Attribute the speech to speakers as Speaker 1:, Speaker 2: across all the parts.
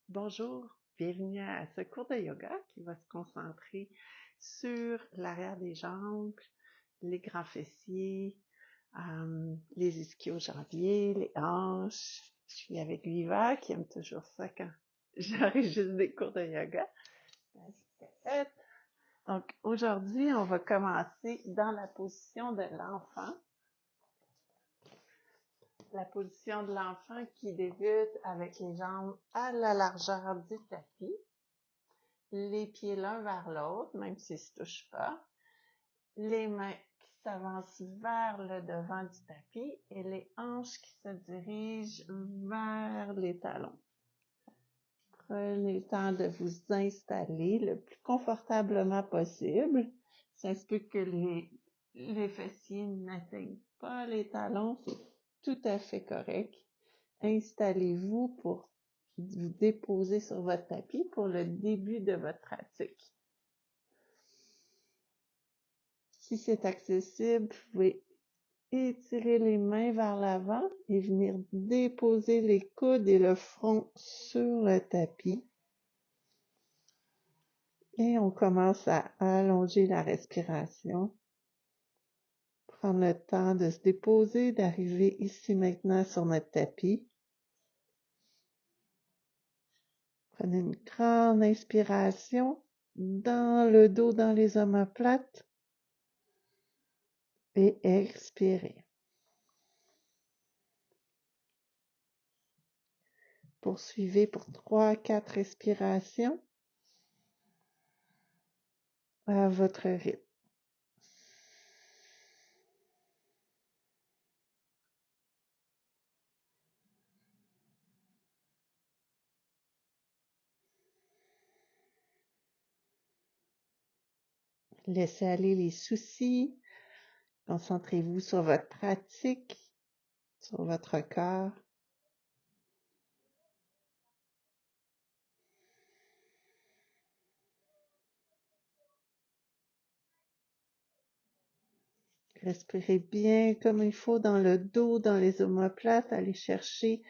Speaker 1: Bonjour, bienvenue à ce cours de yoga qui va se concentrer sur l'arrière des jambes, les grands fessiers, les ischio-jambiers, les hanches. Je suis avec Viva qui aime toujours ça quand j'enregistre des cours de yoga. Donc aujourd'hui, on va commencer dans la position de l'enfant. La position de l'enfant qui débute avec les jambes à la largeur du tapis. Les pieds l'un vers l'autre, même s'ils ne se touchent pas. Les mains qui s'avancent vers le devant du tapis et les hanches qui se dirigent vers les talons. Prenez le temps de vous installer le plus confortablement possible. Ça se peut que les fessiers n'atteignent pas les talons, c'est tout à fait correct. Installez-vous pour vous déposer sur votre tapis pour le début de votre pratique. Si c'est accessible, vous pouvez étirer les mains vers l'avant et venir déposer les coudes et le front sur le tapis. Et on commence à allonger la respiration. Prendre le temps de se déposer, d'arriver ici maintenant sur notre tapis. Prenez une grande inspiration dans le dos, dans les omoplates. Et expirez. Poursuivez pour 3-4 respirations à votre rythme. Laissez aller les soucis. Concentrez-vous sur votre pratique, sur votre corps. Respirez bien comme il faut dans le dos, dans les omoplates. Allez chercher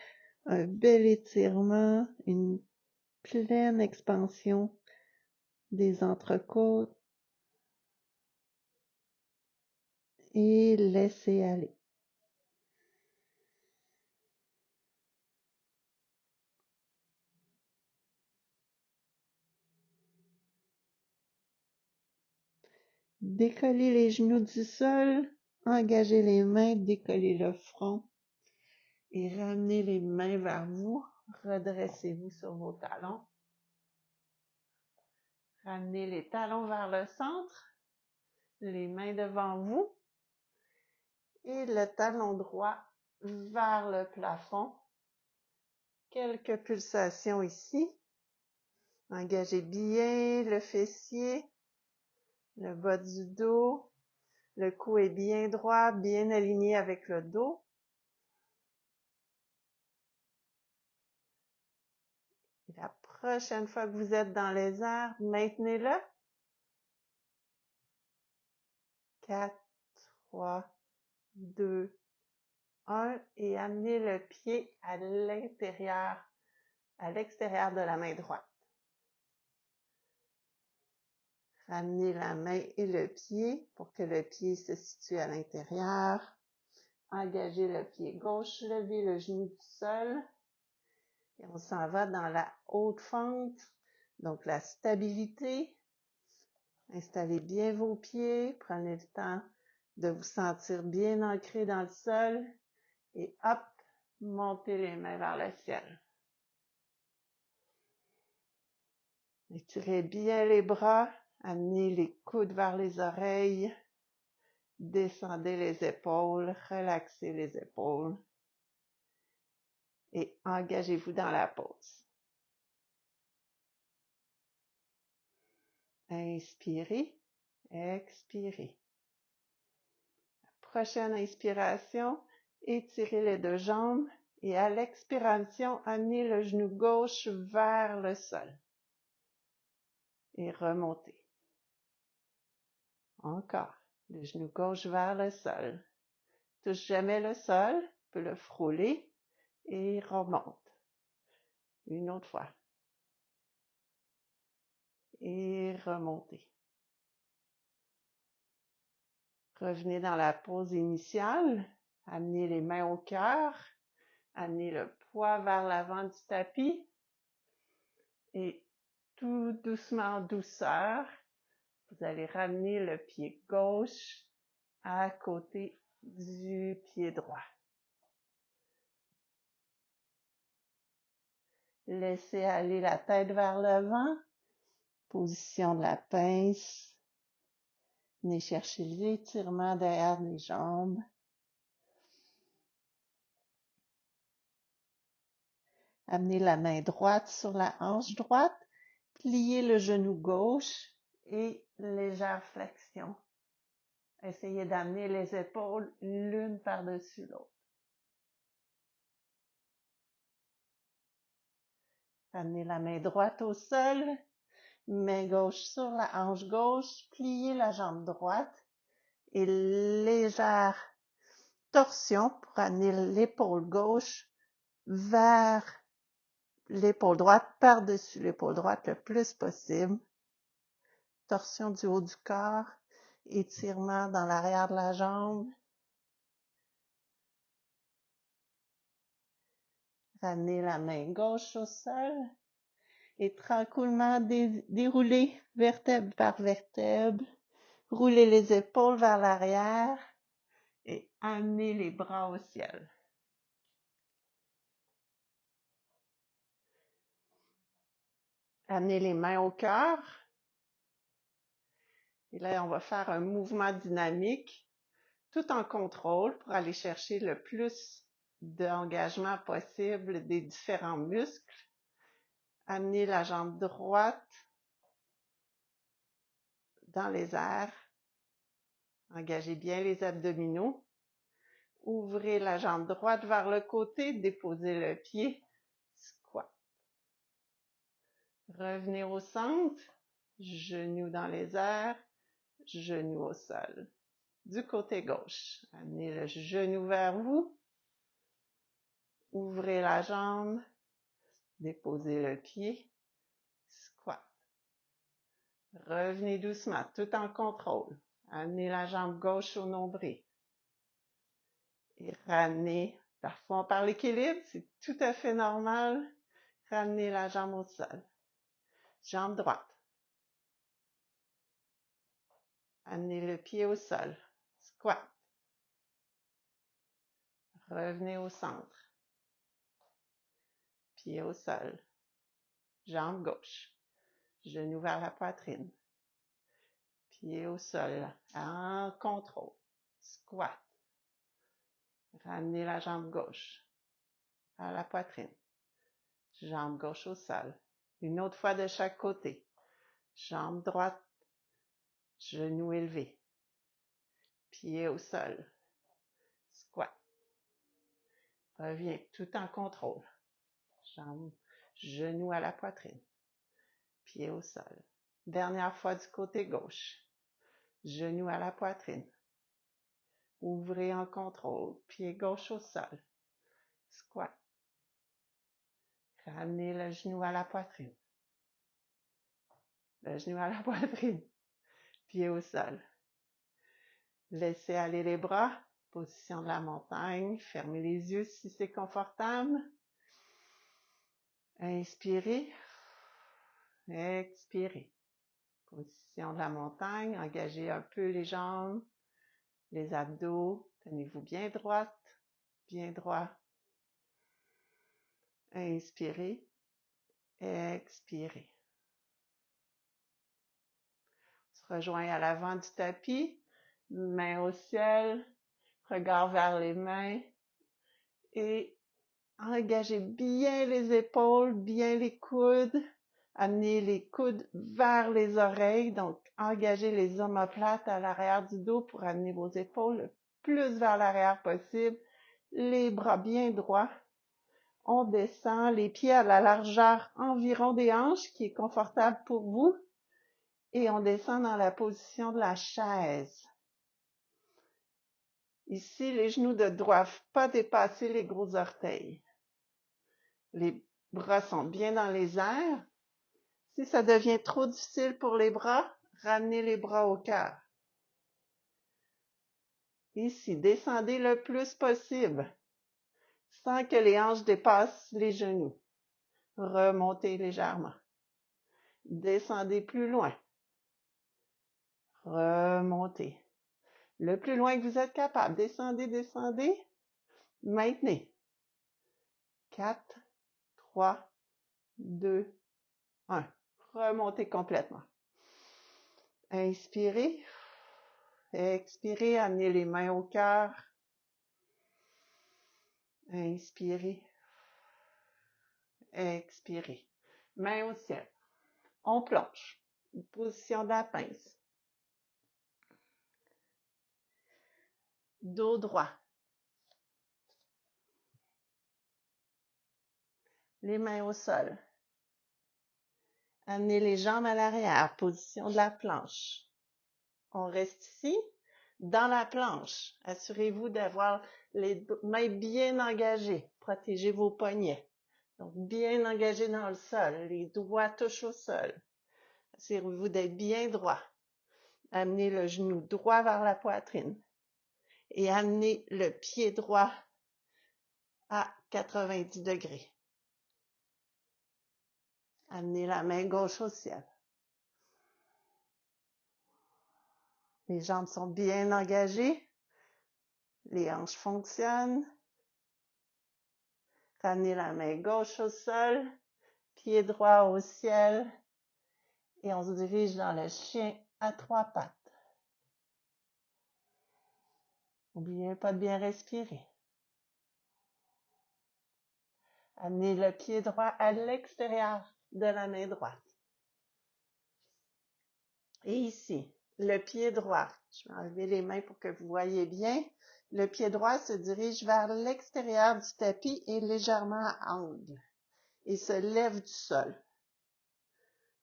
Speaker 1: un bel étirement, une pleine expansion des entrecôtes. Et laissez aller. Décollez les genoux du sol, engagez les mains, décollez le front et ramenez les mains vers vous. Redressez-vous sur vos talons. Ramenez les talons vers le centre, les mains devant vous et le talon droit vers le plafond. Quelques pulsations ici. Engagez bien le fessier, le bas du dos. Le cou est bien droit, bien aligné avec le dos. Et la prochaine fois que vous êtes dans les airs, maintenez-le. 4, 3, 2, 1 et amenez le pied à l'extérieur de la main droite. Ramenez la main et le pied pour que le pied se situe à l'intérieur. Engagez le pied gauche, levez le genou du sol. Et on s'en va dans la haute fente, donc la stabilité. Installez bien vos pieds, prenez le temps de vous sentir bien ancré dans le sol et hop, montez les mains vers le ciel. Étirez bien les bras, amenez les coudes vers les oreilles, descendez les épaules, relaxez les épaules et engagez-vous dans la pose. Inspirez, expirez. Prochaine inspiration, étirez les deux jambes et à l'expiration, amenez le genou gauche vers le sol. Et remontez. Encore, le genou gauche vers le sol. Touche jamais le sol, peut le frôler et remonte. Une autre fois. et remontez. Revenez dans la pose initiale, amenez les mains au cœur, amenez le poids vers l'avant du tapis et tout doucement, en douceur, vous allez ramener le pied gauche à côté du pied droit. Laissez aller la tête vers l'avant, position de la pince. Venez chercher l'étirement derrière les jambes. Amenez la main droite sur la hanche droite, pliez le genou gauche et légère flexion. Essayez d'amener les épaules l'une par-dessus l'autre. Amenez la main droite au sol, main gauche sur la hanche gauche, pliez la jambe droite et légère torsion pour amener l'épaule gauche vers l'épaule droite, par-dessus l'épaule droite le plus possible. Torsion du haut du corps, étirement dans l'arrière de la jambe. Ramenez la main gauche au sol et tranquillement déroulez vertèbre par vertèbre. Roulez les épaules vers l'arrière et amenez les bras au ciel. Amenez les mains au cœur. Et là, on va faire un mouvement dynamique, tout en contrôle pour aller chercher le plus d'engagement possible des différents muscles. Amenez la jambe droite dans les airs. Engagez bien les abdominaux. Ouvrez la jambe droite vers le côté, déposez le pied, squat. Revenez au centre, genoux dans les airs, genoux au sol. Du côté gauche, amenez le genou vers vous. Ouvrez la jambe, déposez le pied, squat. Revenez doucement, tout en contrôle. Amenez la jambe gauche au nombril. Et ramenez, parfois on parle équilibre, c'est tout à fait normal. Ramenez la jambe au sol. Jambe droite. Amenez le pied au sol. Squat. Revenez au centre. Pied au sol. Jambe gauche. Genou vers la poitrine. Pied au sol. En contrôle. Squat. Ramenez la jambe gauche à la poitrine. Jambe gauche au sol. Une autre fois de chaque côté. Jambe droite. Genou élevé. Pied au sol. Squat. Reviens tout en contrôle. Jambe, genou à la poitrine. Pied au sol. Dernière fois du côté gauche. Genou à la poitrine. Ouvrez en contrôle. Pied gauche au sol. Squat. Ramenez le genou à la poitrine. Le genou à la poitrine. Pied au sol. Laissez aller les bras. Position de la montagne. Fermez les yeux si c'est confortable. Inspirez. Expirez. Position de la montagne. Engagez un peu les jambes. Les abdos, tenez-vous bien droite, bien droit. Inspirez, expirez. On se rejoint à l'avant du tapis, main au ciel, regard vers les mains et engagez bien les épaules, bien les coudes. Amenez les coudes vers les oreilles, donc engagez les omoplates à l'arrière du dos pour amener vos épaules le plus vers l'arrière possible. Les bras bien droits. On descend les pieds à la largeur environ des hanches, qui est confortable pour vous. Et on descend dans la position de la chaise. Ici, les genoux ne doivent pas dépasser les gros orteils. Les bras sont bien dans les airs. Si ça devient trop difficile pour les bras, ramenez les bras au cœur. Ici, descendez le plus possible, sans que les hanches dépassent les genoux. Remontez légèrement. Descendez plus loin. Remontez. Le plus loin que vous êtes capable. Descendez, descendez. Maintenez. 4, 3, 2, 1. Remontez complètement. Inspirez. Expirez, amenez les mains au cœur. Inspirez. Expirez. Mains au ciel. On plonge. Position de la pince. Dos droit. Les mains au sol. Amenez les jambes à l'arrière. Position de la planche. On reste ici. Dans la planche, assurez-vous d'avoir les mains bien engagées. Protégez vos poignets. Donc, bien engagés dans le sol. Les doigts touchent au sol. Assurez-vous d'être bien droit. Amenez le genou droit vers la poitrine. Et amenez le pied droit à 90 degrés. Amenez la main gauche au ciel. Les jambes sont bien engagées. Les hanches fonctionnent. Ramenez la main gauche au sol. Pied droit au ciel. Et on se dirige dans le chien à 3 pattes. N'oubliez pas de bien respirer. Amenez le pied droit à l'extérieur de la main droite. Et ici, le pied droit, je vais enlever les mains pour que vous voyez bien. Le pied droit se dirige vers l'extérieur du tapis et légèrement à angle. Il se lève du sol.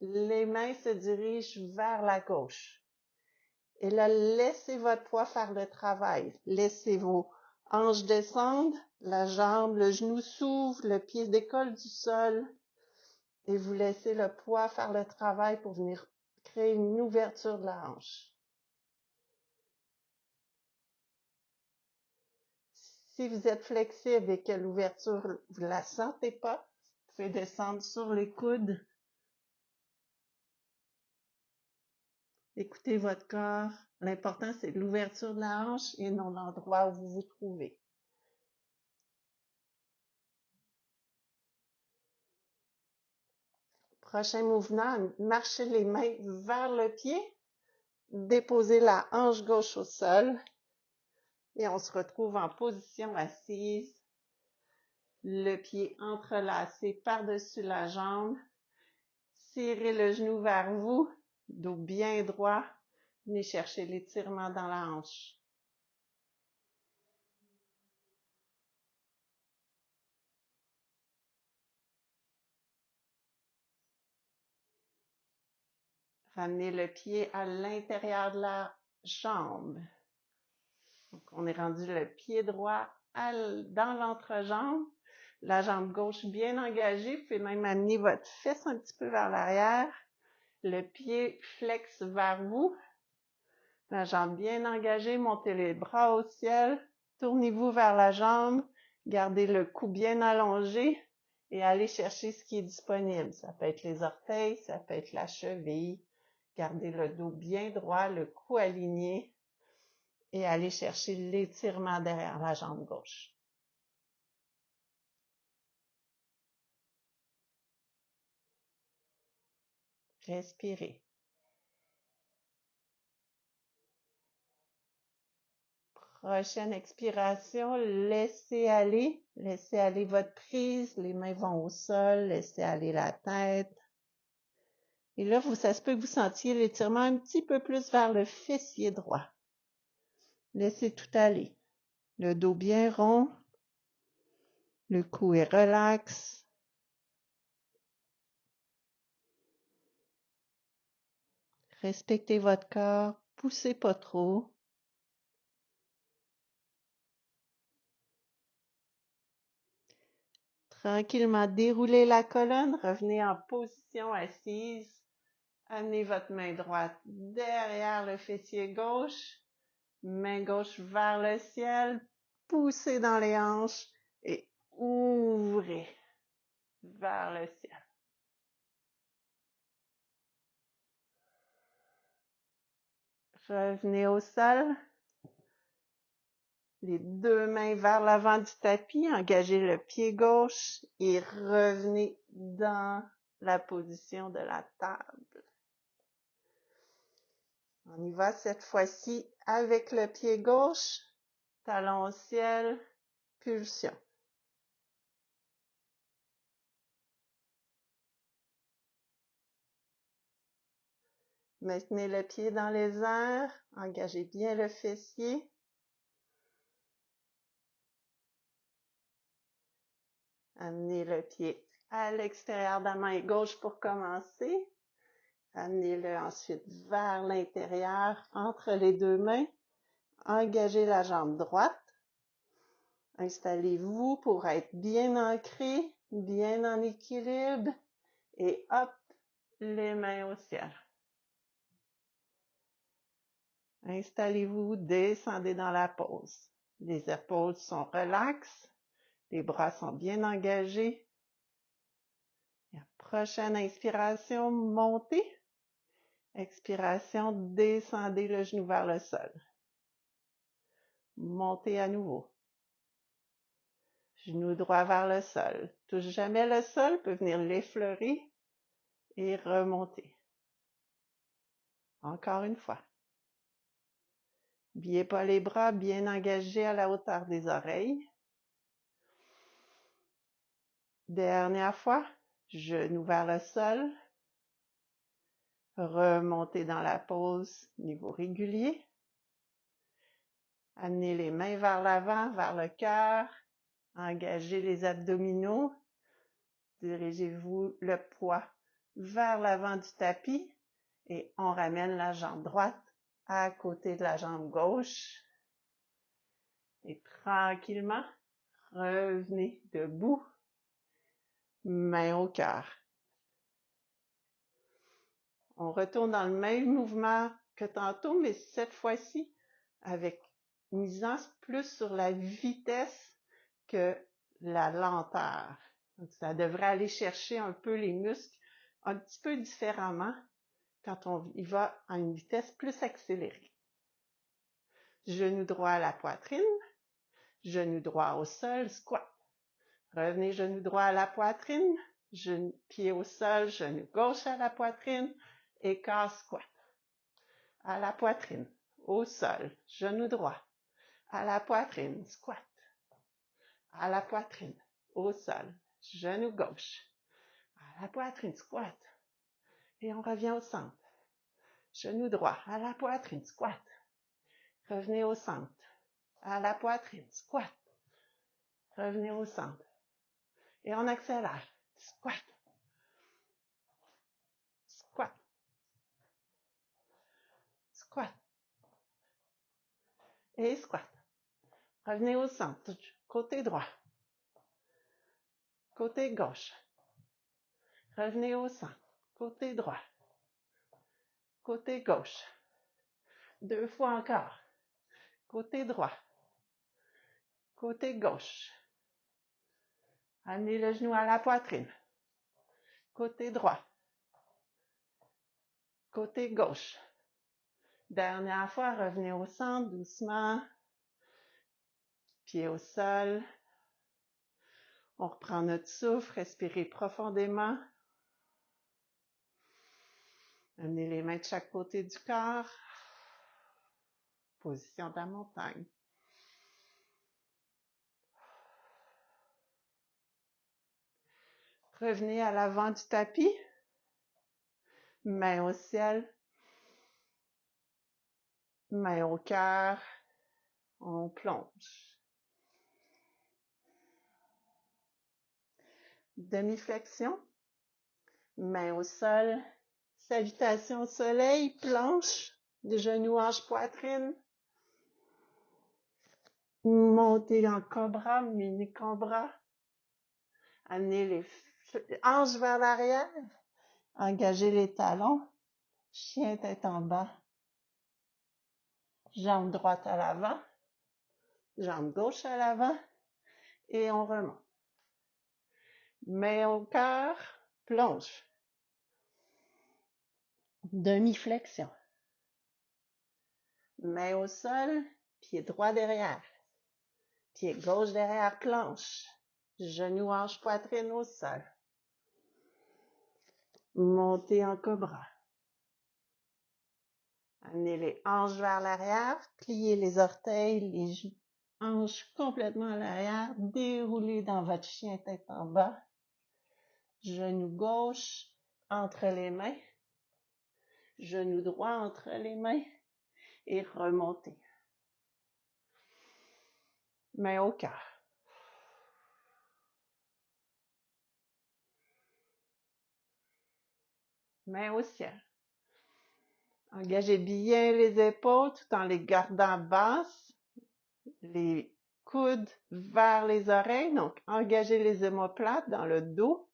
Speaker 1: Les mains se dirigent vers la gauche. Et là, laissez votre poids faire le travail. Laissez vos hanches descendre, la jambe, le genou s'ouvre, le pied décolle du sol. Et vous laissez le poids faire le travail pour venir créer une ouverture de la hanche. Si vous êtes flexible et que l'ouverture, vous ne la sentez pas, vous pouvez descendre sur les coudes. Écoutez votre corps. L'important, c'est l'ouverture de la hanche et non l'endroit où vous vous trouvez. Prochain mouvement, marchez les mains vers le pied. Déposez la hanche gauche au sol. Et on se retrouve en position assise. Le pied entrelacé par-dessus la jambe. Tirez le genou vers vous. Dos bien droit. Venez chercher l'étirement dans la hanche. Ramenez le pied à l'intérieur de la jambe. Donc, on est rendu le pied droit dans l'entrejambe. La jambe gauche bien engagée. Vous pouvez même amener votre fesse un petit peu vers l'arrière. Le pied flexe vers vous. La jambe bien engagée. Montez les bras au ciel. Tournez-vous vers la jambe. Gardez le cou bien allongé. Et allez chercher ce qui est disponible. Ça peut être les orteils, ça peut être la cheville. Gardez le dos bien droit, le cou aligné. Et allez chercher l'étirement derrière la jambe gauche. Respirez. Prochaine expiration, laissez aller votre prise, les mains vont au sol, laissez aller la tête. Et là, ça se peut que vous sentiez l'étirement un petit peu plus vers le fessier droit. Laissez tout aller. Le dos bien rond, le cou est relax. Respectez votre corps, poussez pas trop. Tranquillement, déroulez la colonne, revenez en position assise. Amenez votre main droite derrière le fessier gauche, main gauche vers le ciel, poussez dans les hanches et ouvrez vers le ciel. Revenez au sol. Les deux mains vers l'avant du tapis, engagez le pied gauche et revenez dans la position de la table. On y va cette fois-ci avec le pied gauche, talon au ciel, pulsion. Maintenez le pied dans les airs, engagez bien le fessier. Amenez le pied à l'extérieur de la main gauche pour commencer. Amenez-le ensuite vers l'intérieur, entre les deux mains. Engagez la jambe droite. Installez-vous pour être bien ancré, bien en équilibre. Et hop, les mains au ciel. Installez-vous, descendez dans la pose. Les épaules sont relaxes. Les bras sont bien engagés. La prochaine inspiration, montez. Expiration, descendez le genou vers le sol. Montez à nouveau. Genou droit vers le sol. Touche jamais le sol, peut venir l'effleurer et remonter. Encore une fois. N'oubliez pas les bras bien engagés à la hauteur des oreilles. Dernière fois. Genou vers le sol. Remontez dans la pose, niveau régulier. Amenez les mains vers l'avant, vers le cœur. Engagez les abdominaux. Dirigez-vous le poids vers l'avant du tapis et on ramène la jambe droite à côté de la jambe gauche. Et tranquillement, revenez debout, main au cœur. On retourne dans le même mouvement que tantôt, mais cette fois-ci avec misant plus sur la vitesse que la lenteur. Donc, ça devrait aller chercher un peu les muscles un petit peu différemment quand on y va à une vitesse plus accélérée. Genou droit à la poitrine, genou droit au sol, squat. Revenez genou droit à la poitrine, pied au sol, genou gauche à la poitrine, écart squat. À la poitrine, au sol, genou droit, à la poitrine, squat. À la poitrine, au sol, genou gauche, à la poitrine, squat. Et on revient au centre. Genou droit, à la poitrine, squat. Revenez au centre. À la poitrine, squat. Revenez au centre. Et on accélère. Squat. Squat. Squat. Et squat. Revenez au centre. Côté droit. Côté gauche. Revenez au centre. Côté droit. Côté gauche. 2 fois encore. Côté droit. Côté gauche. Amenez le genou à la poitrine. Côté droit. Côté gauche. Dernière fois, revenez au centre doucement. Pied au sol. On reprend notre souffle, respirez profondément. Amenez les mains de chaque côté du corps. Position de la montagne. Revenez à l'avant du tapis. Main au ciel. Main au cœur. On plonge. Demi-flexion. Main au sol. Salutation au soleil. Planche. Des genoux, hanches, poitrine. Montez en cobra, mini cobra. Amenez les hanches vers l'arrière. Engagez les talons. Chien tête en bas. Jambe droite à l'avant. Jambe gauche à l'avant. Et on remonte. Main au cœur. Plonge. Demi-flexion. Main au sol. Pied droit derrière. Pied gauche derrière, planche. Genou, hanche, poitrine au sol. Montez en cobra. Amenez les hanches vers l'arrière. Pliez les orteils, les hanches complètement à l'arrière. Déroulez dans votre chien tête en bas. Genou gauche entre les mains. Genou droit entre les mains. Et remontez. Main au cœur. Main au ciel. Engagez bien les épaules tout en les gardant basses. Les coudes vers les oreilles. Donc, engagez les omoplates dans le dos.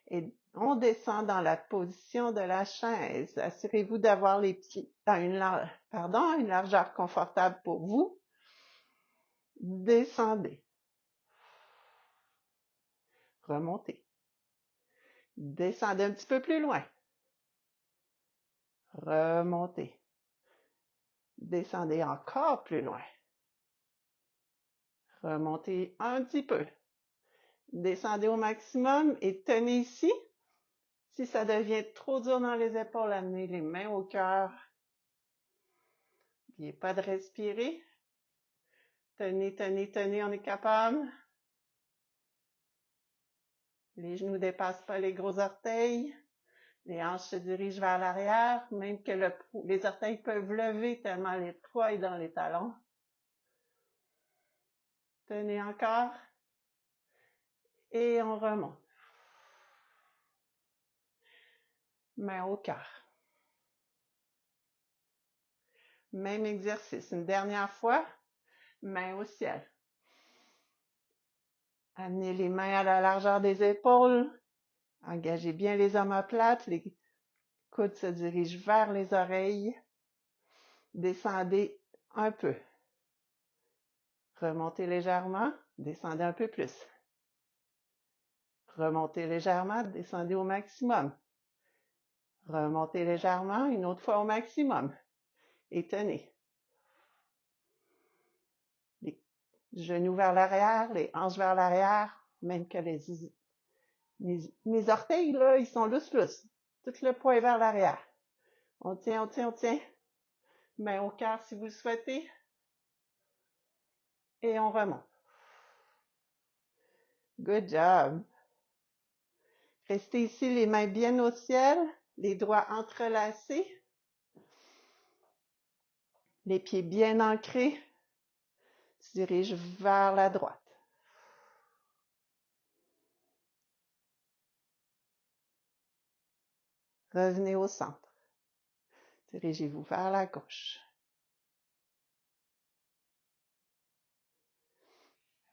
Speaker 1: Et on descend dans la position de la chaise. Assurez-vous d'avoir les pieds à une largeur confortable pour vous. Descendez. Remontez. Descendez un petit peu plus loin. Remontez. Descendez encore plus loin. Remontez un petit peu. Descendez au maximum et tenez ici. Si ça devient trop dur dans les épaules, amenez les mains au cœur. N'oubliez pas de respirer. Tenez, tenez, tenez, on est capable. Les genoux ne dépassent pas les gros orteils. Les hanches se dirigent vers l'arrière, même que les orteils peuvent lever tellement le poids est dans les talons. Tenez encore. Et on remonte. Main au cœur. Même exercice. Une dernière fois. Main au ciel. Amenez les mains à la largeur des épaules. Engagez bien les omoplates. Les coudes se dirigent vers les oreilles. Descendez un peu. Remontez légèrement. Descendez un peu plus. Remontez légèrement. Descendez au maximum. Remontez légèrement. Une autre fois au maximum. Et tenez. Les genoux vers l'arrière. Les hanches vers l'arrière. Même que mes orteils, là, ils sont lousses. Tout le poids est vers l'arrière. On tient, on tient, on tient. Main au cœur si vous le souhaitez. Et on remonte. Good job. Restez ici les mains bien au ciel, les doigts entrelacés, les pieds bien ancrés, se dirigent vers la droite. Revenez au centre. Dirigez-vous vers la gauche.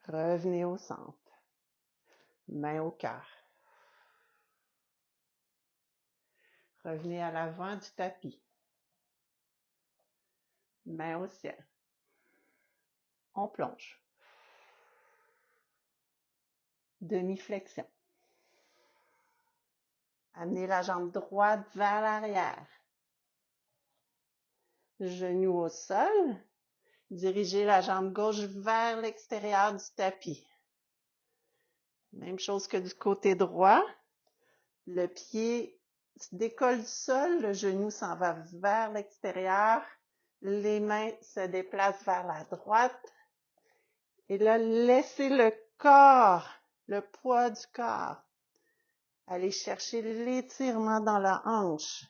Speaker 1: Revenez au centre. Main au cœur. Revenez à l'avant du tapis. Main au ciel. On plonge. Demi-flexion. Amenez la jambe droite vers l'arrière. Genou au sol. Dirigez la jambe gauche vers l'extérieur du tapis. Même chose que du côté droit. Le pied se décolle du sol, le genou s'en va vers l'extérieur. Les mains se déplacent vers la droite. Et là, laissez le corps, le poids du corps, aller chercher l'étirement dans la hanche,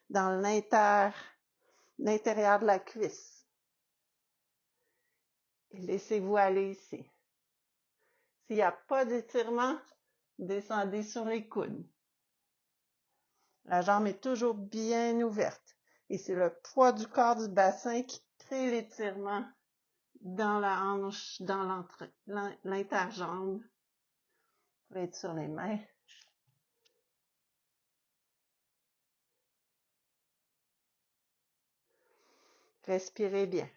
Speaker 1: dans l'intérieur de la cuisse. Et laissez-vous aller ici. S'il n'y a pas d'étirement, descendez sur les coudes. La jambe est toujours bien ouverte. Et c'est le poids du corps du bassin qui crée l'étirement dans la hanche, dans l'interjambe. Vous pouvez être sur les mains. Respirez bien.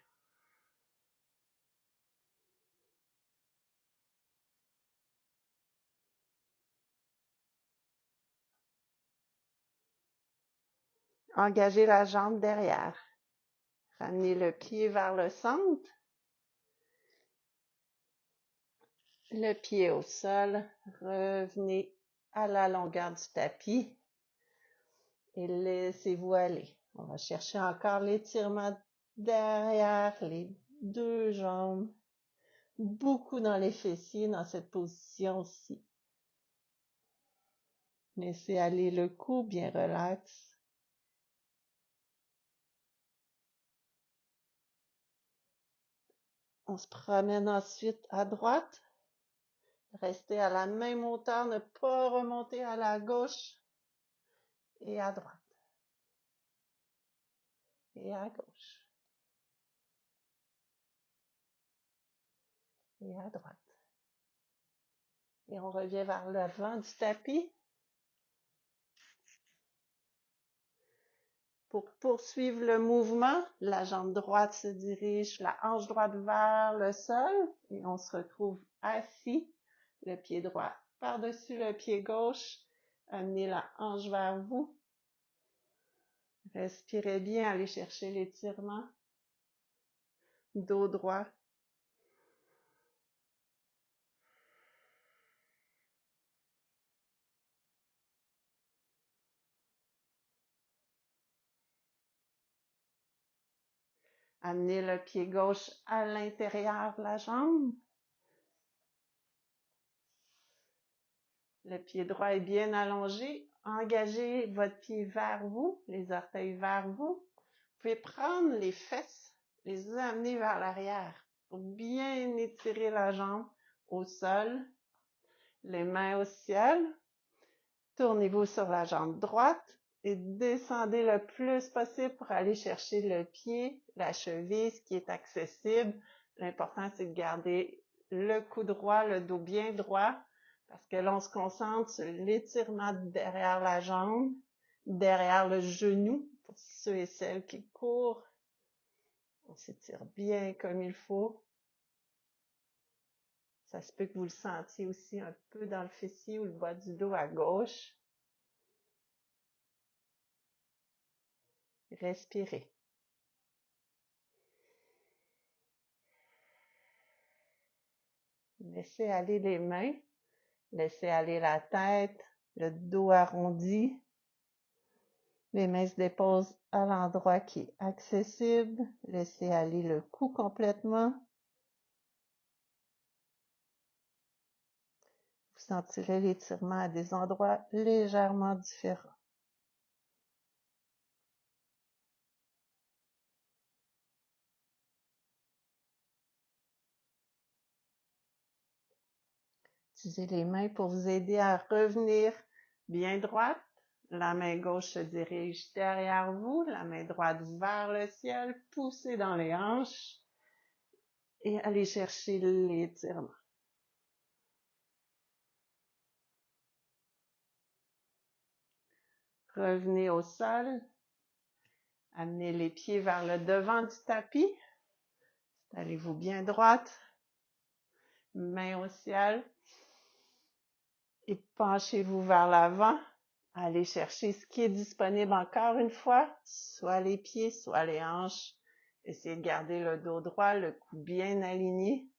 Speaker 1: Engagez la jambe derrière. Ramenez le pied vers le centre. Le pied au sol. Revenez à la longueur du tapis. Et laissez-vous aller. On va chercher encore l'étirement derrière les deux jambes. Beaucoup dans les fessiers dans cette position-ci. Laissez aller le cou bien relax. On se promène ensuite à droite. Restez à la même hauteur, ne pas remonter à la gauche et à droite. Et à gauche. Et à droite. Et on revient vers l'avant du tapis. Pour poursuivre le mouvement, la jambe droite se dirige, la hanche droite vers le sol et on se retrouve assis, le pied droit par-dessus le pied gauche. Amenez la hanche vers vous. Respirez bien, allez chercher l'étirement. Dos droit. Amenez le pied gauche à l'intérieur de la jambe. Le pied droit est bien allongé. Engagez votre pied vers vous, les orteils vers vous. Vous pouvez prendre les fesses, les amener vers l'arrière pour bien étirer la jambe au sol. Les mains au ciel. Tournez-vous sur la jambe droite et descendez le plus possible pour aller chercher le pied, la cheville, ce qui est accessible. L'important, c'est de garder le cou droit, le dos bien droit, parce que là, on se concentre sur l'étirement derrière la jambe, derrière le genou, pour ceux et celles qui courent. On s'étire bien comme il faut. Ça se peut que vous le sentiez aussi un peu dans le fessier ou le bas du dos à gauche. Respirez. Laissez aller les mains, laissez aller la tête, le dos arrondi. Les mains se déposent à l'endroit qui est accessible. Laissez aller le cou complètement. Vous sentirez l'étirement à des endroits légèrement différents. Utilisez les mains pour vous aider à revenir bien droite. La main gauche se dirige derrière vous, la main droite vers le ciel, poussez dans les hanches et allez chercher l'étirement. Revenez au sol. Amenez les pieds vers le devant du tapis. Installez-vous bien droite. Main au ciel. Et penchez-vous vers l'avant. Allez chercher ce qui est disponible encore une fois, soit les pieds, soit les hanches. Essayez de garder le dos droit, le cou bien aligné.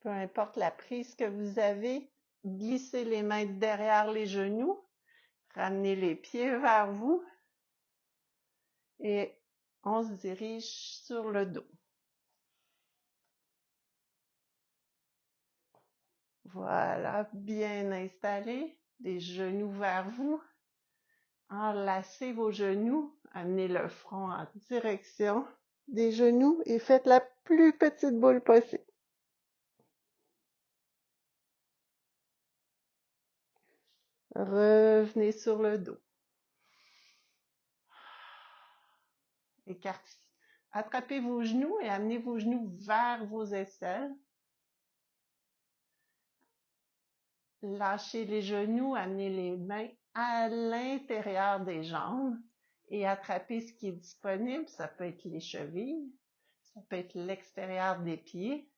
Speaker 1: Peu importe la prise que vous avez, glissez les mains derrière les genoux, ramenez les pieds vers vous et on se dirige sur le dos. Voilà, bien installé, les genoux vers vous. Enlacez vos genoux, amenez le front en direction des genoux et faites la plus petite boule possible. Revenez sur le dos. attrapez vos genoux et amenez vos genoux vers vos aisselles. Lâchez les genoux, amenez les mains à l'intérieur des jambes et attrapez ce qui est disponible. Ça peut être les chevilles, ça peut être l'extérieur des pieds.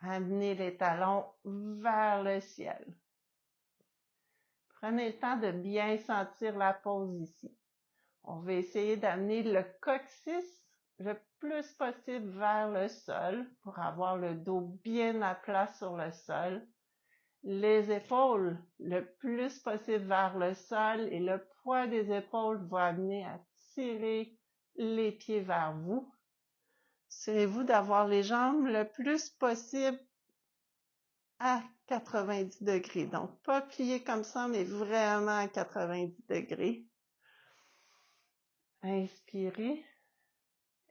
Speaker 1: Amenez les talons vers le ciel. Prenez le temps de bien sentir la pose ici. On va essayer d'amener le coccyx le plus possible vers le sol pour avoir le dos bien à plat sur le sol. Les épaules le plus possible vers le sol et le poids des épaules va amener à tirer les pieds vers vous. Assurez-vous d'avoir les jambes le plus possible à 90 degrés. Donc, pas plié comme ça, mais vraiment à 90 degrés. Inspirez,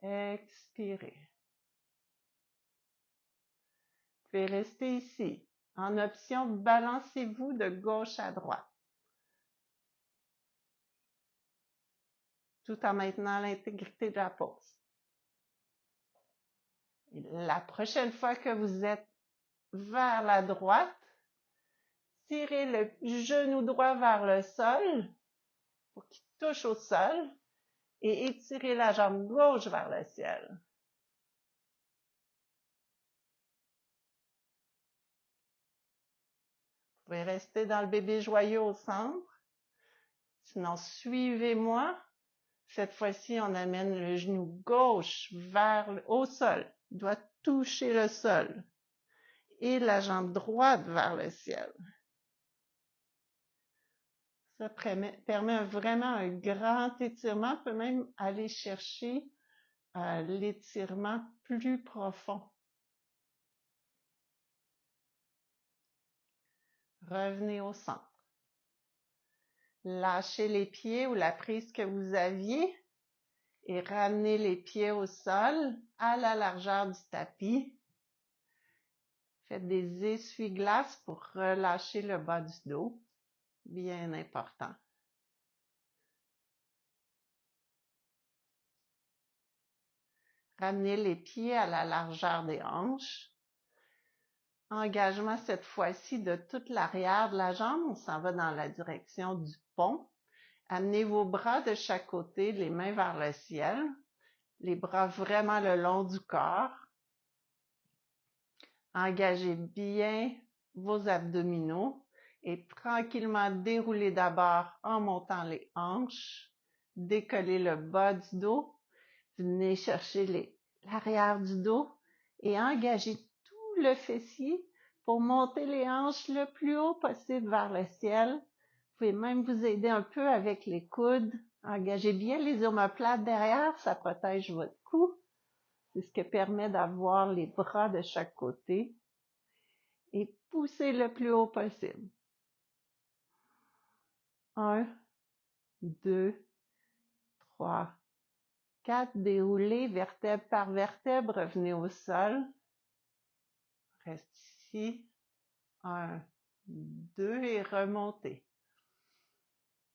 Speaker 1: expirez. Vous pouvez rester ici. En option, balancez-vous de gauche à droite, tout en maintenant l'intégrité de la pose. Et la prochaine fois que vous êtes vers la droite, tirez le genou droit vers le sol pour qu'il touche au sol et étirez la jambe gauche vers le ciel. Vous pouvez rester dans le bébé joyeux au centre. Sinon, suivez-moi. Cette fois-ci, on amène le genou gauche au sol. Il doit toucher le sol. Et la jambe droite vers le ciel. Ça permet vraiment un grand étirement. On peut même aller chercher l'étirement plus profond. Revenez au centre. Lâchez les pieds ou la prise que vous aviez et ramenez les pieds au sol à la largeur du tapis. Faites des essuie-glaces pour relâcher le bas du dos. Bien important. Ramenez les pieds à la largeur des hanches. Engagement cette fois-ci de toute l'arrière de la jambe. On s'en va dans la direction du pont. Amenez vos bras de chaque côté, les mains vers le ciel. Les bras vraiment le long du corps. Engagez bien vos abdominaux et tranquillement déroulez d'abord en montant les hanches. Décollez le bas du dos. Venez chercher l'arrière du dos et engagez tout le fessier pour monter les hanches le plus haut possible vers le ciel. Vous pouvez même vous aider un peu avec les coudes. Engagez bien les omoplates derrière, ça protège votre cou. C'est ce qui permet d'avoir les bras de chaque côté. Et poussez le plus haut possible. 1, 2, 3, 4. Déroulez vertèbre par vertèbre, revenez au sol. Reste ici. 1, 2 et remontez.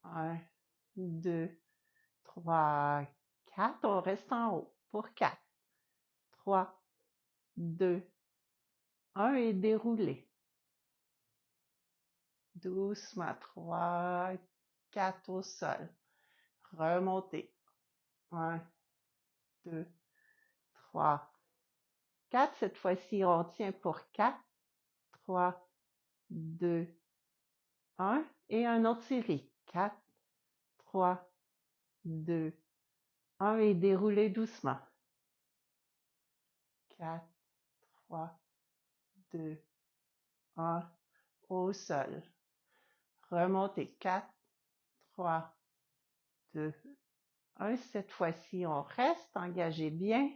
Speaker 1: 1, 2, 3, 4. On reste en haut pour 4. 3, 2, 1 et déroulez. Doucement. 3, 4 au sol. Remontez. 1, 2, 3, 4. Cette fois-ci, on tient pour 4. 3, 2, 1. Et un autre série. 4, 3, 2, 1. Et déroulez doucement. 4, 3, 2, 1. Au sol. Remontez. 4, 3, 2, 1. Cette fois-ci, on reste. Engagez bien.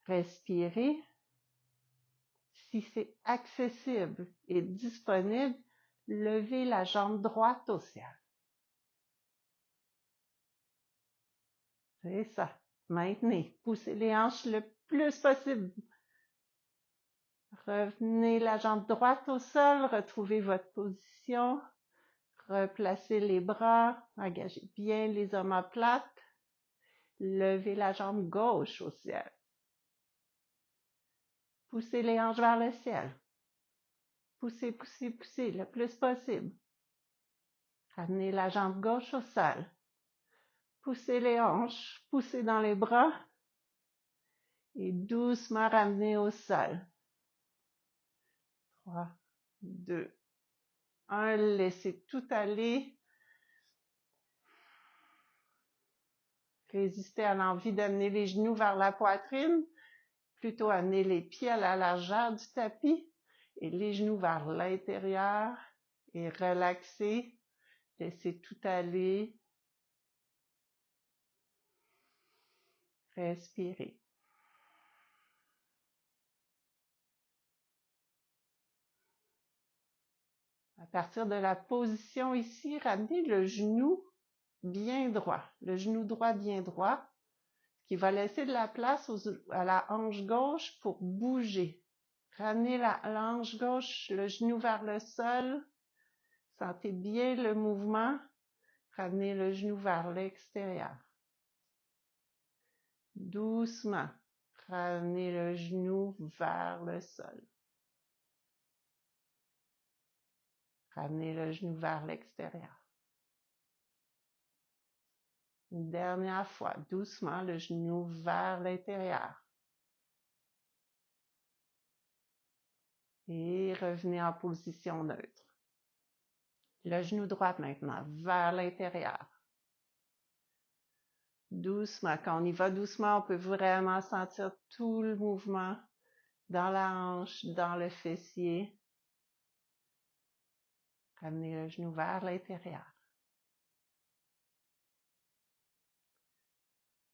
Speaker 1: Respirez. Si c'est accessible et disponible, levez la jambe droite au ciel. C'est ça. Maintenez. Poussez les hanches le plus possible. Revenez la jambe droite au sol. Retrouvez votre position. Replacez les bras. Engagez bien les omoplates. Levez la jambe gauche au ciel. Poussez les hanches vers le ciel. Poussez, poussez, poussez le plus possible. Ramenez la jambe gauche au sol. Poussez les hanches, poussez dans les bras et doucement ramenez au sol. 3, 2, 1. Laissez tout aller. Résistez à l'envie d'amener les genoux vers la poitrine. Plutôt amener les pieds à la largeur du tapis et les genoux vers l'intérieur et relaxez. Laissez tout aller. Respirez. À partir de la position ici, ramenez le genou bien droit. Le genou droit bien droit, qui va laisser de la place à la hanche gauche pour bouger. Ramenez la hanche gauche, le genou vers le sol. Sentez bien le mouvement. Ramenez le genou vers l'extérieur. Doucement, ramenez le genou vers le sol. Ramenez le genou vers l'extérieur. Une dernière fois, doucement, le genou vers l'intérieur. Et revenez en position neutre. Le genou droit maintenant, vers l'intérieur. Doucement, quand on y va doucement, on peut vraiment sentir tout le mouvement dans la hanche, dans le fessier. Ramenez le genou vers l'intérieur.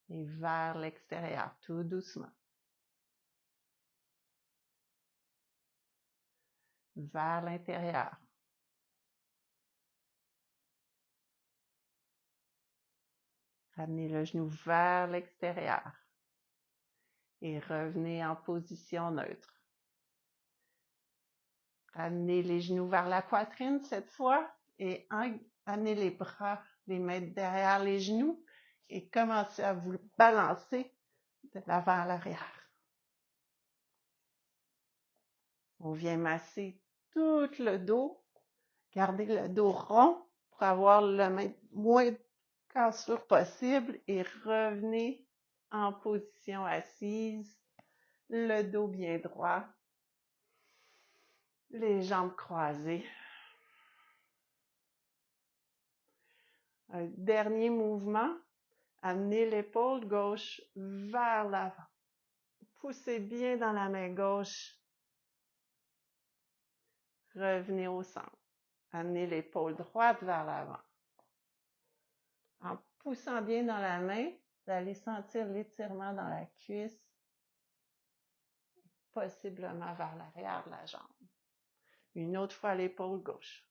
Speaker 1: Et vers l'extérieur, tout doucement. Vers l'intérieur. Ramenez le genou vers l'extérieur. Et revenez en position neutre. Ramenez les genoux vers la poitrine cette fois et amenez les bras, les mains derrière les genoux et commencez à vous balancer de l'avant à l'arrière. On vient masser tout le dos. Gardez le dos rond pour avoir le moins de cassure possible et revenez en position assise, le dos bien droit, les jambes croisées. Un dernier mouvement, amenez l'épaule gauche vers l'avant. Poussez bien dans la main gauche. Revenez au centre. Amenez l'épaule droite vers l'avant. En poussant bien dans la main, vous allez sentir l'étirement dans la cuisse, possiblement vers l'arrière de la jambe. Une autre fois l'épaule gauche.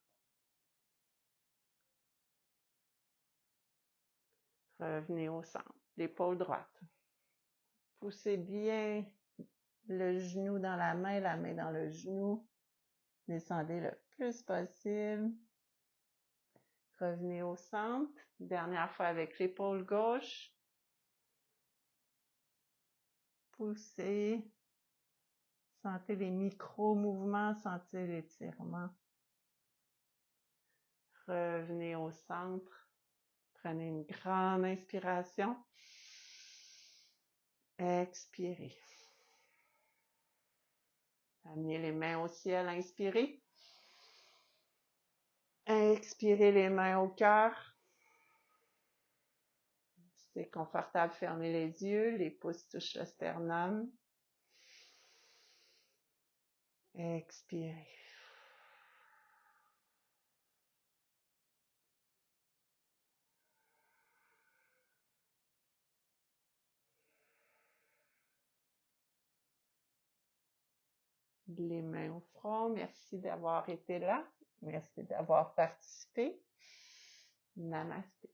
Speaker 1: Revenez au centre. L'épaule droite. Poussez bien le genou dans la main dans le genou. Descendez le plus possible. Revenez au centre. Dernière fois avec l'épaule gauche. Poussez. Sentez les micro-mouvements, sentez l'étirement. Revenez au centre. Prenez une grande inspiration. Expirez. Amenez les mains au ciel, inspirez. Expirez les mains au cœur. Si c'est confortable, fermez les yeux, les pouces touchent le sternum. Expirez. Les mains au front, merci d'avoir été là. Merci d'avoir participé. Namasté.